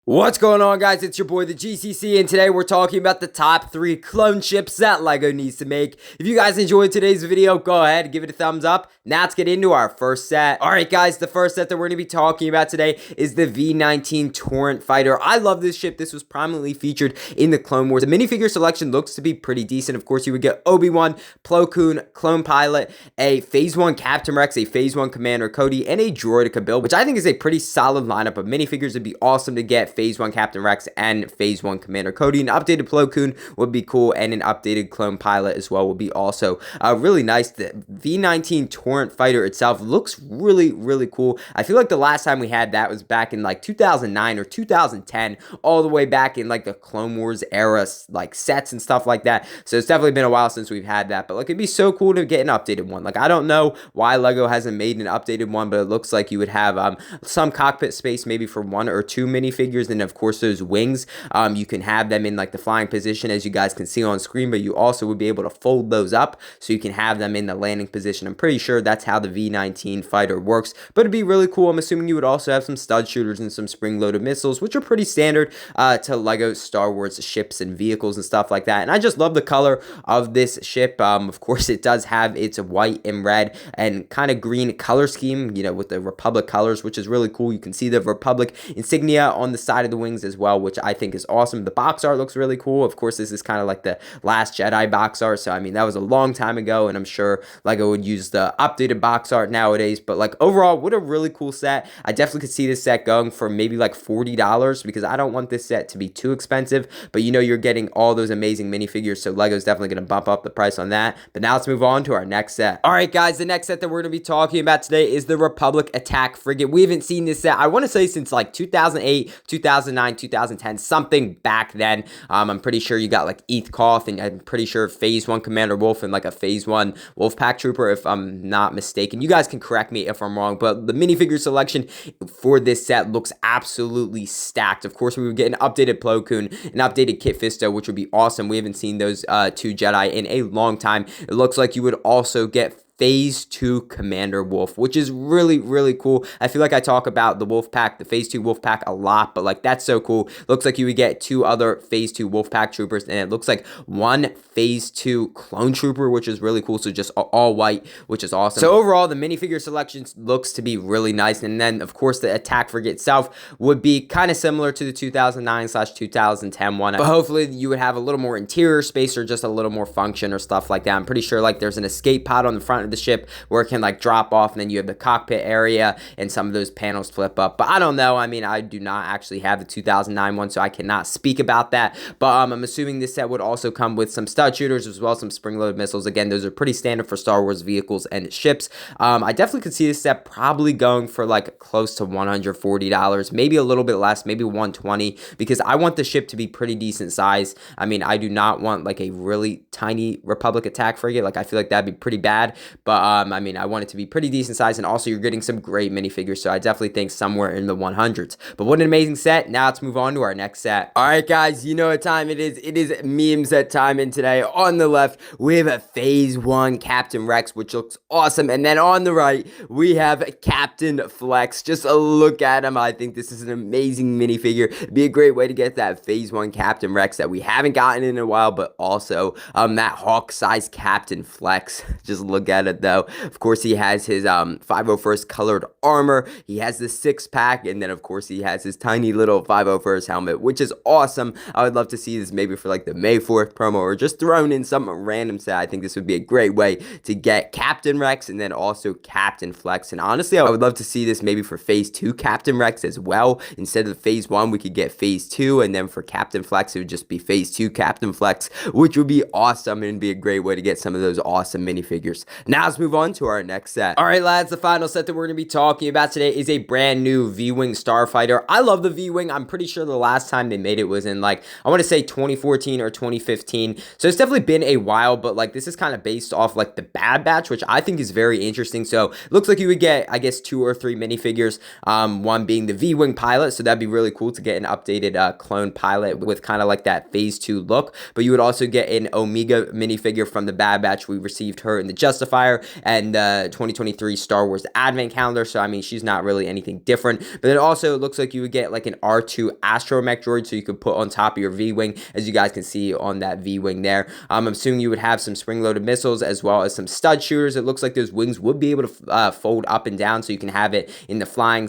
What's going on, guys? It's your boy the GCC, and today we're talking about the top 3 clone ships that LEGO needs to make. If you guys enjoyed today's video, go ahead and give it a thumbs up. Now let's get into our first set. Alright guys, the first set that we're going to be talking about today is the V19 Torrent Fighter. I love this ship. This was prominently featured in the Clone Wars. The minifigure selection looks to be pretty decent. Of course, you would get Obi-Wan, Plo Koon, Clone Pilot, a Phase 1 Captain Rex, a Phase 1 Commander Cody, and a Droideka build, which I think is a pretty solid lineup of minifigures. It'd be awesome to get Phase 1 Captain Rex and Phase 1 Commander Cody. An updated Plo Koon would be cool, and an updated Clone Pilot as well would be also really nice. The V19 Torrent Fighter itself looks really cool. I feel like the last time we had that was back in like 2009 or 2010, all the way back in like the Clone Wars era, like sets and stuff like that. So it's definitely been a while since we've had that, but like it'd be so cool to get an updated one. Like I don't know why LEGO hasn't made an updated one, but it looks like you would have some cockpit space maybe for 1 or 2 minifigures, and of course those wings, you can have them in like the flying position as you guys can see on screen, but you also would be able to fold those up so you can have them in the landing position. I'm pretty sure that's how the V19 fighter works, but it'd be really cool. I'm assuming you would also have some stud shooters and some spring-loaded missiles, which are pretty standard to LEGO Star Wars ships and vehicles and stuff like that. And I just love the color of this ship. Of course, it does have its white and red and kind of green color scheme, you know, with the Republic colors, which is really cool. You can see the Republic insignia on the side of the wings as well, which I think is awesome. The box art looks really cool. Of course, this is kind of like the Last Jedi box art, so I mean that was a long time ago, and I'm sure LEGO would use the updated box art nowadays. But like overall, what a really cool set. I definitely could see this set going for maybe like $40, because I don't want this set to be too expensive, but you know you're getting all those amazing minifigures, so LEGO's definitely going to bump up the price on that. But now let's move on to our next set. Alright guys, the next set that we're going to be talking about today is the Republic Attack Frigate. We haven't seen this set, I want to say, since like 2008, 2009, 2010, something back then. I'm pretty sure you got like ETH Koth, and I'm pretty sure Phase 1 Commander Wolf and like a Phase 1 Wolfpack Trooper, if I'm not mistaken. You guys can correct me if I'm wrong, but the minifigure selection for this set looks absolutely stacked. Of course, we would get an updated Plo Koon, an updated Kit Fisto, which would be awesome. We haven't seen those 2 Jedi in a long time. It looks like you would also get Phase 2 Commander Wolf, which is really cool. I feel like I talk about the Wolf Pack, the Phase 2 Wolf Pack a lot, but like that's so cool. Looks like you would get 2 other Phase 2 Wolf Pack troopers, and it looks like 1 Phase 2 Clone Trooper, which is really cool. So just all white, which is awesome. So overall, the minifigure selection looks to be really nice. And then of course the Attack Frigate itself would be kind of similar to the 2009/2010 one, but hopefully you would have a little more interior space or just a little more function or stuff like that. I'm pretty sure like there's an escape pod on the front of the ship where it can like drop off, and then you have the cockpit area and some of those panels flip up. But I don't know, I mean, I do not actually have the 2009 one, so I cannot speak about that. But I'm assuming this set would also come with some stud shooters as well as some spring-loaded missiles. Again, those are pretty standard for Star Wars vehicles and ships. I definitely could see this set probably going for like close to $140, maybe a little bit less, maybe $120, because I want the ship to be pretty decent size. I mean, I do not want like a really tiny Republic Attack Frigate. Like I feel like that'd be pretty bad. But I mean, I want it to be pretty decent size, and also you're getting some great minifigures, so I definitely think somewhere in the 100s. But what an amazing set. Now let's move on to our next set. Alright guys, you know what time it is. It is meme set time, and today on the left, we have a Phase 1 Captain Rex, which looks awesome, and then on the right, we have Captain Flex. Just a look at him. I think this is an amazing minifigure. It'd be a great way to get that Phase 1 Captain Rex that we haven't gotten in a while, but also that Hawk-sized Captain Flex. Just look at it though. Of course, he has his 501st colored armor, he has the 6-pack, and then of course he has his tiny little 501st helmet, which is awesome. I would love to see this maybe for like the May 4th promo, or just thrown in some random set. I think this would be a great way to get Captain Rex and then also Captain Flex. And honestly, I would love to see this maybe for Phase 2 Captain Rex as well. Instead of Phase 1, we could get Phase 2, and then for Captain Flex, it would just be Phase 2 Captain Flex, which would be awesome and be a great way to get some of those awesome minifigures. Now let's move on to our next set. Alright lads, the final set that we're going to be talking about today is a brand new V-Wing Starfighter. I love the V-Wing. I'm pretty sure the last time they made it was in like, I want to say 2014 or 2015. So it's definitely been a while, but like this is kind of based off like the Bad Batch, which I think is very interesting. So it looks like you would get, I guess, 2 or 3 minifigures. One being the V-Wing pilot, so that'd be really cool to get an updated clone pilot with kind of like that Phase 2 look. But you would also get an Omega minifigure from the Bad Batch. We received her in the Justified Fire and the 2023 Star Wars Advent Calendar. So, I mean, she's not really anything different. But it also looks like you would get like an R2 astromech droid, so you could put on top of your V-Wing, as you guys can see on that V-Wing there. I'm assuming you would have some spring-loaded missiles as well as some stud shooters. It looks like those wings would be able to fold up and down, so you can have it in the flying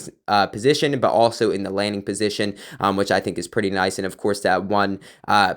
position, but also in the landing position, which I think is pretty nice. And of course, that one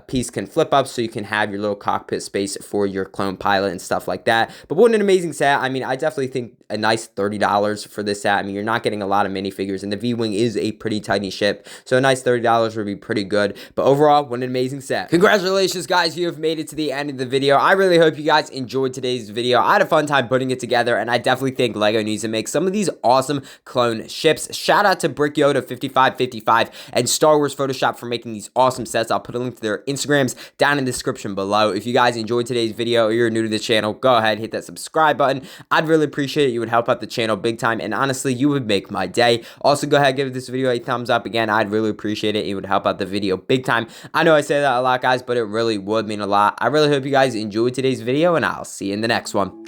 piece can flip up, so you can have your little cockpit space for your clone pilot and stuff like that. But what an amazing set. I mean, I definitely think a nice $30 for this set. I mean, you're not getting a lot of minifigures, and the V-Wing is a pretty tiny ship, so a nice $30 would be pretty good. But overall, what an amazing set. Congratulations, guys, you have made it to the end of the video. I really hope you guys enjoyed today's video. I had a fun time putting it together, and I definitely think LEGO needs to make some of these awesome clone ships. Shout out to Brick Yoda 5555 and Star Wars Photoshop for making these awesome sets. I'll put a link to their Instagrams down in the description below. If you guys enjoyed today's video or you're new to the channel, go ahead, hit that subscribe button. I'd really appreciate it. You would help out the channel big time, and honestly, you would make my day. Also, go ahead, give this video a thumbs up. Again, I'd really appreciate it. It would help out the video big time. I know I say that a lot, guys, but it really would mean a lot. I really hope you guys enjoyed today's video, and I'll see you in the next one.